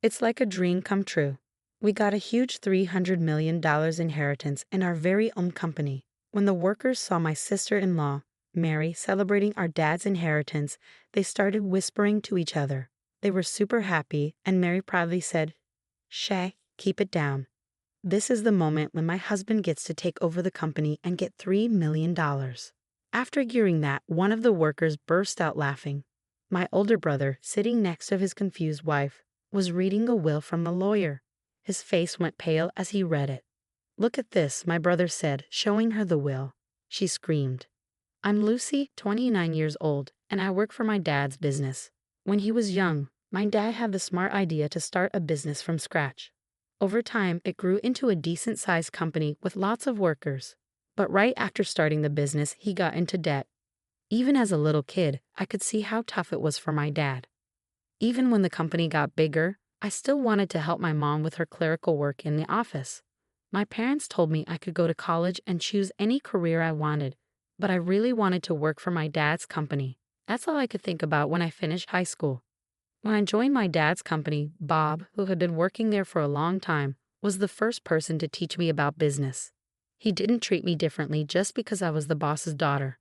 It's like a dream come true. We got a huge $300 million inheritance in our very own company. When the workers saw my sister-in-law, Mary, celebrating our dad's inheritance, they started whispering to each other. They were super happy, and Mary proudly said, "Shay, keep it down. This is the moment when my husband gets to take over the company and get $3 million." After hearing that, one of the workers burst out laughing. My older brother, sitting next to his confused wife, was reading a will from the lawyer. His face went pale as he read it. "Look at this," my brother said, showing her the will. She screamed. "I'm Lucy, 29 years old, and I work for my dad's business. When he was young, my dad had the smart idea to start a business from scratch. Over time, it grew into a decent-sized company with lots of workers. But right after starting the business, he got into debt. Even as a little kid, I could see how tough it was for my dad. Even when the company got bigger, I still wanted to help my mom with her clerical work in the office. My parents told me I could go to college and choose any career I wanted, but I really wanted to work for my dad's company. That's all I could think about when I finished high school. When I joined my dad's company, Bob, who had been working there for a long time, was the first person to teach me about business. He didn't treat me differently just because I was the boss's daughter.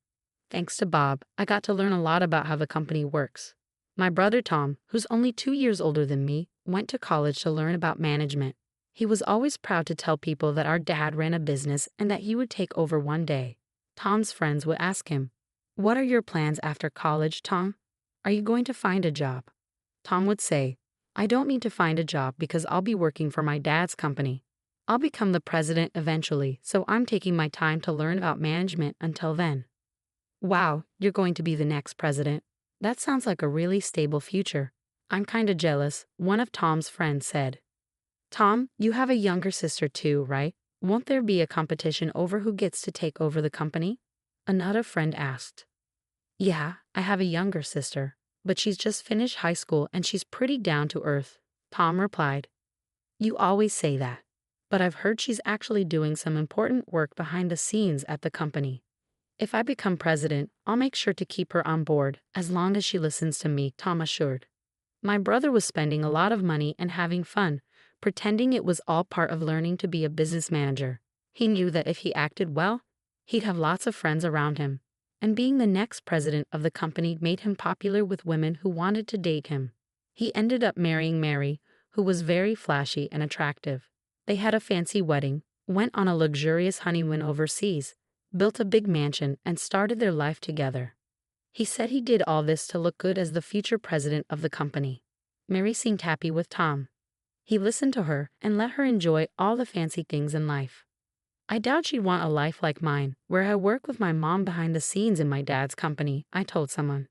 Thanks to Bob, I got to learn a lot about how the company works. My brother Tom, who's only 2 years older than me, went to college to learn about management. He was always proud to tell people that our dad ran a business and that he would take over one day. Tom's friends would ask him, "What are your plans after college, Tom? Are you going to find a job?" Tom would say, "I don't need to find a job because I'll be working for my dad's company. I'll become the president eventually, so I'm taking my time to learn about management until then." "Wow, you're going to be the next president. That sounds like a really stable future. I'm kinda jealous," one of Tom's friends said. "Tom, you have a younger sister too, right? Won't there be a competition over who gets to take over the company?" Another friend asked. "Yeah, I have a younger sister, but she's just finished high school and she's pretty down to earth," Tom replied. "You always say that, but I've heard she's actually doing some important work behind the scenes at the company. If I become president, I'll make sure to keep her on board as long as she listens to me," Tom assured. My brother was spending a lot of money and having fun, pretending it was all part of learning to be a business manager. He knew that if he acted well, he'd have lots of friends around him, and being the next president of the company made him popular with women who wanted to date him. He ended up marrying Mary, who was very flashy and attractive. They had a fancy wedding, went on a luxurious honeymoon overseas, built a big mansion, and started their life together. He said he did all this to look good as the future president of the company. Mary seemed happy with Tom. He listened to her and let her enjoy all the fancy things in life. "I doubt she'd want a life like mine, where I work with my mom behind the scenes in my dad's company," I told someone.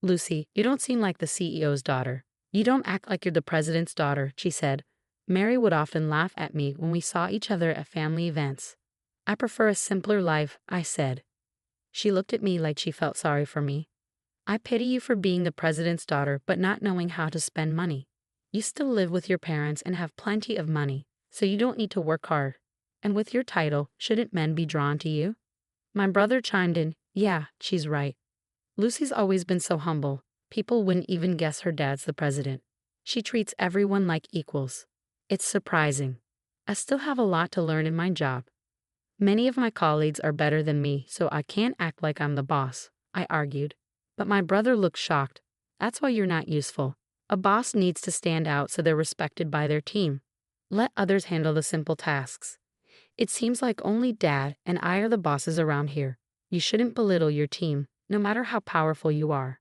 "Lucy, you don't seem like the CEO's daughter. You don't act like you're the president's daughter," she said. Mary would often laugh at me when we saw each other at family events. "I prefer a simpler life," I said. She looked at me like she felt sorry for me. "I pity you for being the president's daughter but not knowing how to spend money. You still live with your parents and have plenty of money, so you don't need to work hard. And with your title, shouldn't men be drawn to you?" My brother chimed in, "Yeah, she's right. Lucy's always been so humble. People wouldn't even guess her dad's the president. She treats everyone like equals. It's surprising. I still have a lot to learn in my job. Many of my colleagues are better than me, so I can't act like I'm the boss," I argued. But my brother looked shocked. "That's why you're not useful. A boss needs to stand out so they're respected by their team. Let others handle the simple tasks. It seems like only Dad and I are the bosses around here. You shouldn't belittle your team, no matter how powerful you are."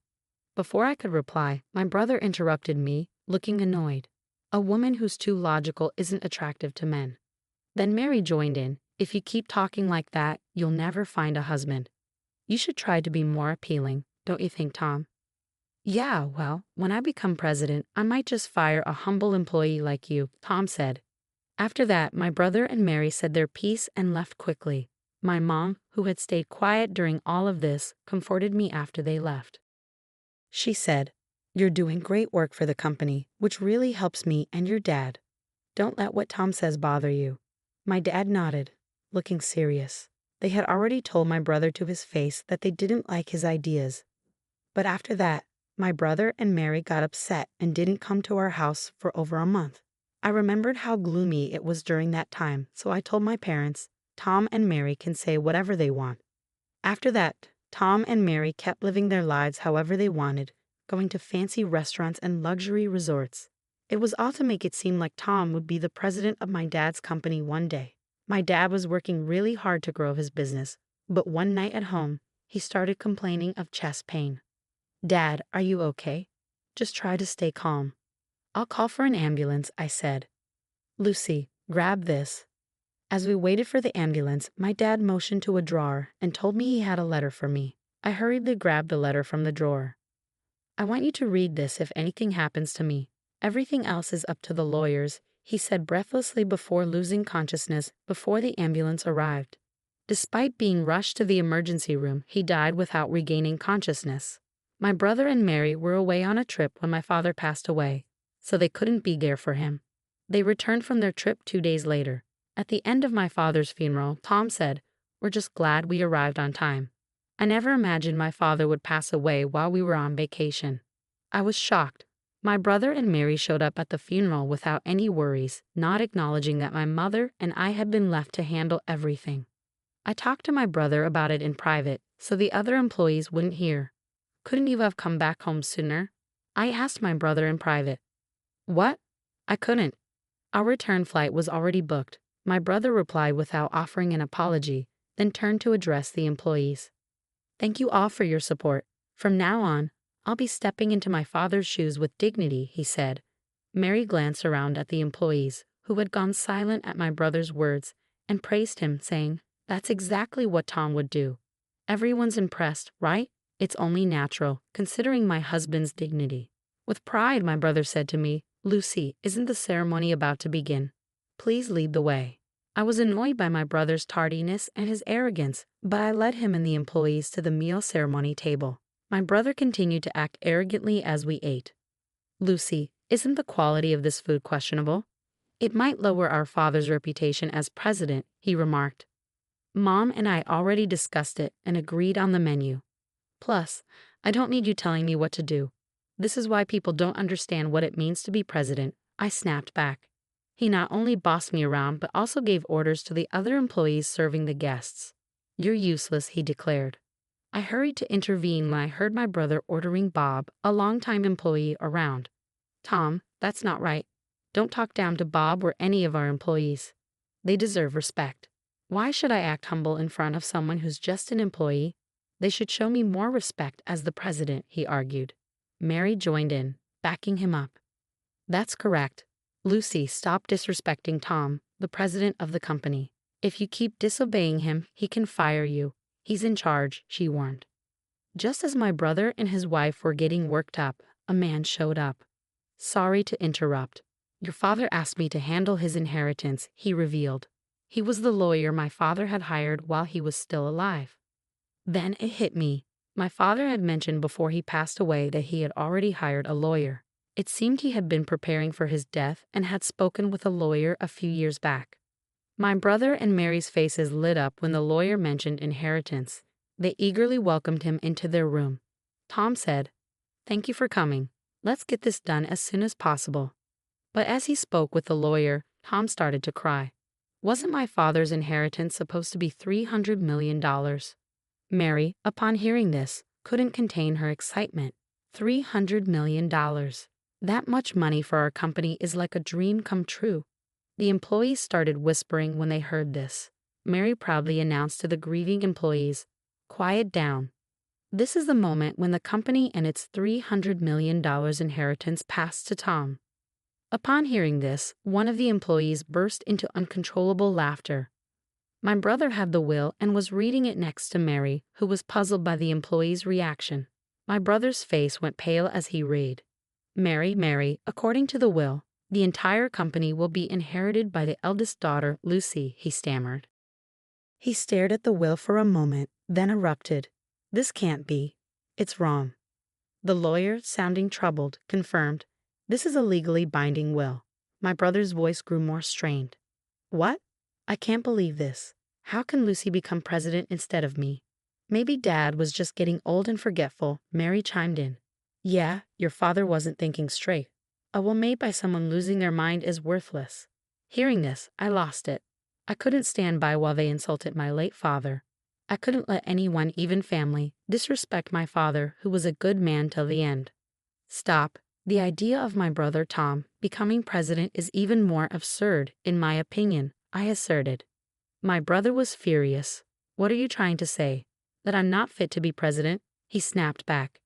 Before I could reply, my brother interrupted me, looking annoyed. "A woman who's too logical isn't attractive to men." Then Mary joined in. "If you keep talking like that, you'll never find a husband. You should try to be more appealing, don't you think, Tom?" "Yeah, well, when I become president, I might just fire a humble employee like you," Tom said. After that, my brother and Mary said their piece and left quickly. My mom, who had stayed quiet during all of this, comforted me after they left. She said, "You're doing great work for the company, which really helps me and your dad. Don't let what Tom says bother you." My dad nodded, looking serious. They had already told my brother to his face that they didn't like his ideas. But after that, My brother and Mary got upset and didn't come to our house for over a month. I remembered how gloomy it was during that time, so I told my parents, Tom and Mary can say whatever they want. After that, Tom and Mary kept living their lives however they wanted, going to fancy restaurants and luxury resorts. It was all to make it seem like Tom would be the president of my dad's company one day. My dad was working really hard to grow his business, but one night at home, he started complaining of chest pain. Dad, are you okay? Just try to stay calm. I'll call for an ambulance, I said. Lucy, grab this. As we waited for the ambulance, my dad motioned to a drawer and told me he had a letter for me. I hurriedly grabbed the letter from the drawer. I want you to read this if anything happens to me. Everything else is up to the lawyers, he said breathlessly before losing consciousness before the ambulance arrived. Despite being rushed to the emergency room, he died without regaining consciousness. My brother and Mary were away on a trip when my father passed away, so they couldn't be there for him. They returned from their trip 2 days later. At the end of my father's funeral, Tom said, "We're just glad we arrived on time." I never imagined my father would pass away while we were on vacation. I was shocked. My brother and Mary showed up at the funeral without any worries, not acknowledging that my mother and I had been left to handle everything. I talked to my brother about it in private, so the other employees wouldn't hear. Couldn't you have come back home sooner? I asked my brother in private. What? I couldn't. Our return flight was already booked. My brother replied without offering an apology, then turned to address the employees. Thank you all for your support. From now on, I'll be stepping into my father's shoes with dignity, he said. Mary glanced around at the employees, who had gone silent at my brother's words, and praised him, saying, "That's exactly what Tom would do." Everyone's impressed, right? It's only natural, considering my husband's dignity. With pride, my brother said to me, "Lucy, isn't the ceremony about to begin? Please lead the way." I was annoyed by my brother's tardiness and his arrogance, but I led him and the employees to the meal ceremony table. My brother continued to act arrogantly as we ate. "Lucy, isn't the quality of this food questionable? It might lower our father's reputation as president," he remarked. "Mom and I already discussed it and agreed on the menu. Plus, I don't need you telling me what to do. This is why people don't understand what it means to be president," I snapped back. He not only bossed me around but also gave orders to the other employees serving the guests. "You're useless," he declared. I hurried to intervene when I heard my brother ordering Bob, a longtime employee, around. "Tom, that's not right. Don't talk down to Bob or any of our employees. They deserve respect. Why should I act humble in front of someone who's just an employee? They should show me more respect as the president," he argued. Mary joined in, backing him up. "That's correct. Lucy, stop disrespecting Tom, the president of the company. If you keep disobeying him, he can fire you. He's in charge," she warned. Just as my brother and his wife were getting worked up, a man showed up. "Sorry to interrupt. Your father asked me to handle his inheritance," he revealed. He was the lawyer my father had hired while he was still alive. Then it hit me. My father had mentioned before he passed away that he had already hired a lawyer. It seemed he had been preparing for his death and had spoken with a lawyer a few years back. My brother and Mary's faces lit up when the lawyer mentioned inheritance. They eagerly welcomed him into their room. Tom said, "Thank you for coming. Let's get this done as soon as possible." But as he spoke with the lawyer, Tom started to cry. Wasn't my father's inheritance supposed to be $300 million? Mary, upon hearing this, couldn't contain her excitement. $300 million. That much money for our company is like a dream come true. The employees started whispering when they heard this. Mary proudly announced to the grieving employees, "Quiet down. This is the moment when the company and its $300 million inheritance passed to Tom." Upon hearing this, one of the employees burst into uncontrollable laughter. My brother had the will and was reading it next to Mary, who was puzzled by the employee's reaction. My brother's face went pale as he read. Mary, according to the will, the entire company will be inherited by the eldest daughter, Lucy," he stammered. He stared at the will for a moment, then erupted. "This can't be. It's wrong." The lawyer, sounding troubled, confirmed, "This is a legally binding will." My brother's voice grew more strained. "What? I can't believe this. How can Lucy become president instead of me?" "Maybe Dad was just getting old and forgetful," Mary chimed in. Yeah, your father wasn't thinking straight. A will made by someone losing their mind is worthless. Hearing this, I lost it. I couldn't stand by while they insulted my late father. I couldn't let anyone, even family, disrespect my father, who was a good man till the end. Stop. The idea of my brother Tom becoming president is even more absurd, in my opinion, I asserted. My brother was furious. What are you trying to say? That I'm not fit to be president? He snapped back.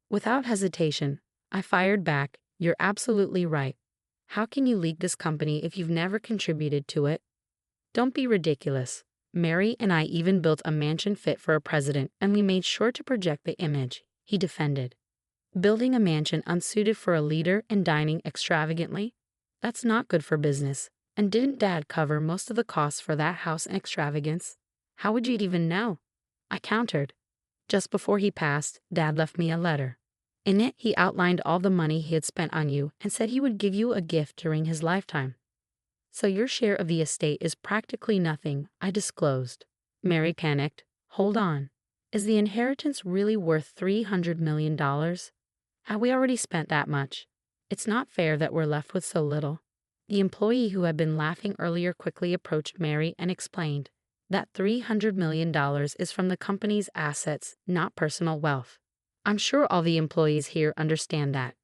Without hesitation, I fired back, you're absolutely right. How can you lead this company if you've never contributed to it? Don't be ridiculous. Mary and I even built a mansion fit for a president, and we made sure to project the image, he defended. Building a mansion unsuited for a leader and dining extravagantly? That's not good for business. And didn't Dad cover most of the costs for that house and extravagance? How would you even know? I countered. Just before he passed, Dad left me a letter. In it, he outlined all the money he had spent on you and said he would give you a gift during his lifetime. So your share of the estate is practically nothing, I disclosed. Mary panicked. Hold on. Is the inheritance really worth $300 million? Have we already spent that much? It's not fair that we're left with so little. The employee who had been laughing earlier quickly approached Mary and explained that $300 million is from the company's assets, not personal wealth. I'm sure all the employees here understand that.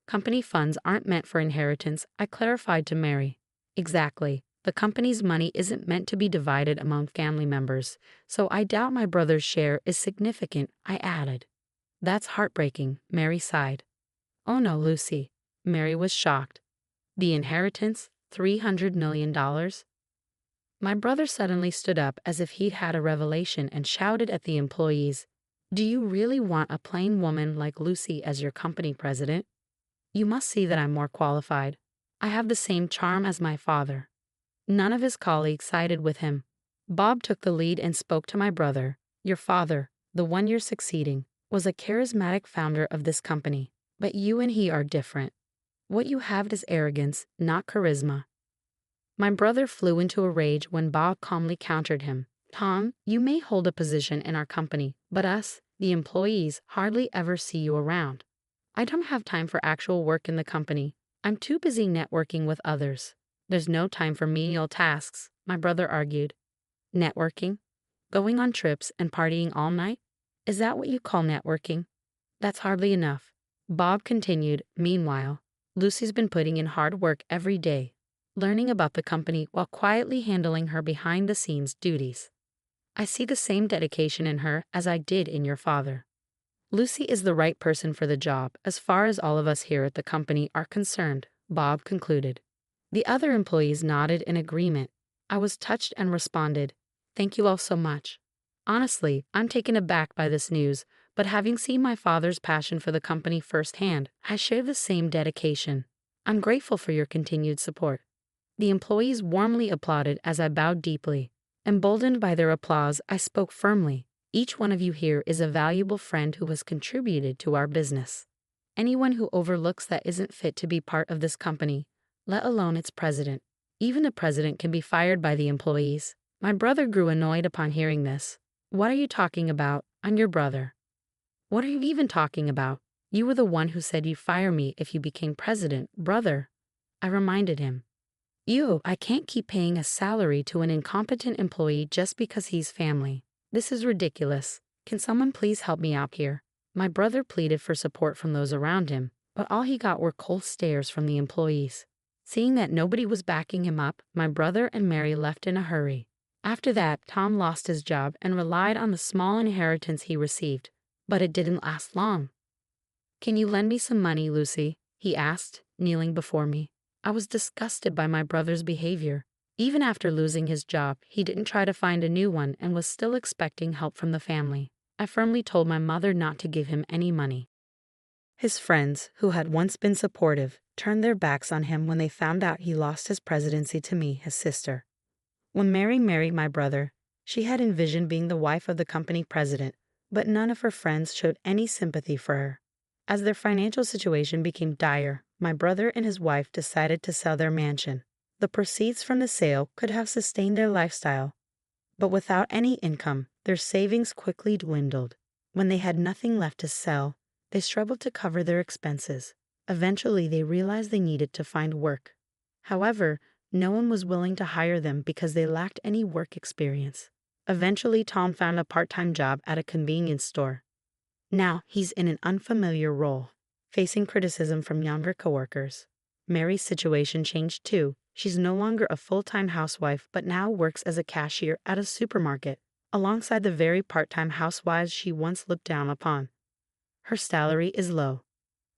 Company funds aren't meant for inheritance, I clarified to Mary. Exactly. The company's money isn't meant to be divided among family members, so I doubt my brother's share is significant, I added. That's heartbreaking, Mary sighed. Oh no, Lucy. Mary was shocked. The inheritance? $300 million? My brother suddenly stood up as if he'd had a revelation and shouted at the employees, Do you really want a plain woman like Lucy as your company president? You must see that I'm more qualified. I have the same charm as my father. None of his colleagues sided with him. Bob took the lead and spoke to my brother. Your father, the one you're succeeding, was a charismatic founder of this company, but you and he are different. What you have is arrogance, not charisma. My brother flew into a rage when Bob calmly countered him. Tom, you may hold a position in our company, but us, the employees, hardly ever see you around. I don't have time for actual work in the company. I'm too busy networking with others. There's no time for menial tasks, my brother argued. Networking? Going on trips and partying all night? Is that what you call networking? That's hardly enough. Bob continued, meanwhile, Lucy's been putting in hard work every day, learning about the company while quietly handling her behind-the-scenes duties. I see the same dedication in her as I did in your father. Lucy is the right person for the job as far as all of us here at the company are concerned, Bob concluded. The other employees nodded in agreement. I was touched and responded, Thank you all so much. Honestly, I'm taken aback by this news, but having seen my father's passion for the company firsthand, I share the same dedication. I'm grateful for your continued support. The employees warmly applauded as I bowed deeply. Emboldened by their applause, I spoke firmly. Each one of you here is a valuable friend who has contributed to our business. Anyone who overlooks that isn't fit to be part of this company, let alone its president. Even the president can be fired by the employees. My brother grew annoyed upon hearing this. What are you talking about? I'm your brother. What are you even talking about? You were the one who said you'd fire me if you became president, brother. I reminded him. I can't keep paying a salary to an incompetent employee just because he's family. This is ridiculous. Can someone please help me out here? My brother pleaded for support from those around him, but all he got were cold stares from the employees. Seeing that nobody was backing him up, my brother and Mary left in a hurry. After that, Tom lost his job and relied on the small inheritance he received, but it didn't last long. Can you lend me some money, Lucy? He asked, kneeling before me. I was disgusted by my brother's behavior. Even after losing his job, he didn't try to find a new one and was still expecting help from the family. I firmly told my mother not to give him any money. His friends, who had once been supportive, turned their backs on him when they found out he lost his presidency to me, his sister. When Mary married my brother, she had envisioned being the wife of the company president, but none of her friends showed any sympathy for her. As their financial situation became dire, my brother and his wife decided to sell their mansion. The proceeds from the sale could have sustained their lifestyle, but without any income, their savings quickly dwindled. When they had nothing left to sell, They struggled to cover their expenses. Eventually, they realized they needed to find work. However, no one was willing to hire them because they lacked any work experience. Eventually, Tom found a part-time job at a convenience store. Now, he's in an unfamiliar role, facing criticism from younger coworkers. Mary's situation changed too. She's no longer a full-time housewife but now works as a cashier at a supermarket, alongside the very part-time housewives she once looked down upon. Her salary is low.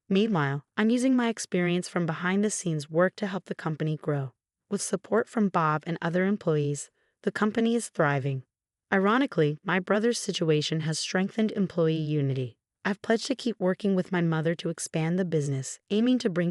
Meanwhile, I'm using my experience from behind-the-scenes work to help the company grow. With support from Bob and other employees, the company is thriving. Ironically, my brother's situation has strengthened employee unity. I've pledged to keep working with my mother to expand the business, aiming to bring